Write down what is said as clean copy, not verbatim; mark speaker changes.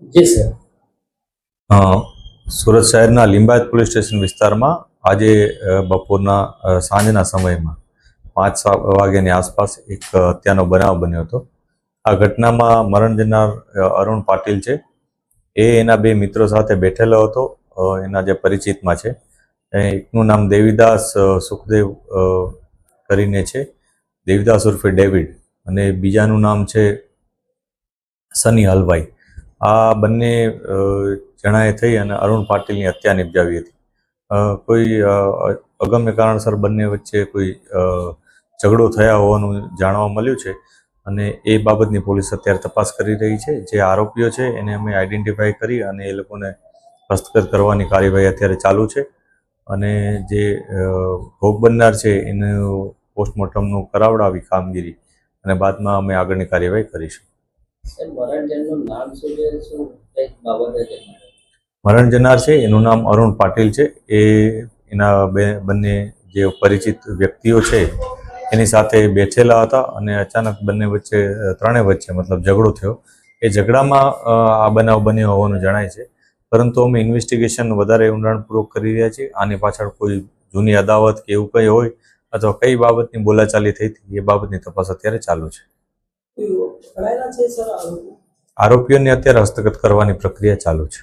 Speaker 1: જી sir.
Speaker 2: Surat શહેરના Limbayat police station વિસ્તારમાં આજે બપોરના સાંજના સમયમાં 5 વાગ્યાની આસપાસ એક હત્યાનો બનાવ બન્યો હતો. આ ઘટનામાં મરણ જનાર અરુણ પાટીલ છે. એ એના બે મિત્રો સાથે બેઠેલો હતો. એના જે પરિચિતમાં છે, એકનું નામ દેવીદાસ સુખદેવ કરીને છે, દેવીદાસ ઉર્ફે ડેવિડ, અને બીજાનું નામ છે સની હલવાઈ. આ બંને જણાએ થઈ અને અરુણ પાટીલની હત્યા નિપજાવી હતી. કોઈ અગમ્ય કારણસર બંને વચ્ચે કોઈ ઝઘડો થયા હોવાનું જાણવા મળ્યું છે અને એ બાબતની પોલીસ અત્યારે તપાસ કરી રહી છે. જે આરોપીઓ છે એને અમે આઈડેન્ટિફાઈ કરી અને એ લોકોને હસ્તગત કરવાની કાર્યવાહી અત્યારે ચાલુ છે. અને જે ભોગ બનનાર છે એનું પોસ્ટમોર્ટમનું કરાવડાવી કામગીરી અને બાદમાં અમે આગળની કાર્યવાહી કરીશું. મરણ જનાર છે એનું નામ અરુણ પાટીલ છે. એ એના બંને જે પરિચિત વ્યક્તિઓ છે એની સાથે બેઠેલા હતા અને અચાનક ત્રણે વચ્ચે મતલબ ઝઘડો થયો. એ ઝઘડામાં આ બનાવ બન્યો હોવાનું જણાય છે, પરંતુ અમે ઇન્વેસ્ટિગેશન વધારે ઊંડાણપૂર્વક કરી રહ્યા છીએ. આની પાછળ કોઈ જૂની અદાવત કે એવું કંઈ હોય અથવા કઈ બાબતની બોલાચાલી થઈ હતી એ બાબતની તપાસ અત્યારે ચાલુ છે. આરોપીઓને અત્યારે હસ્તગત કરવાની પ્રક્રિયા ચાલુ છે.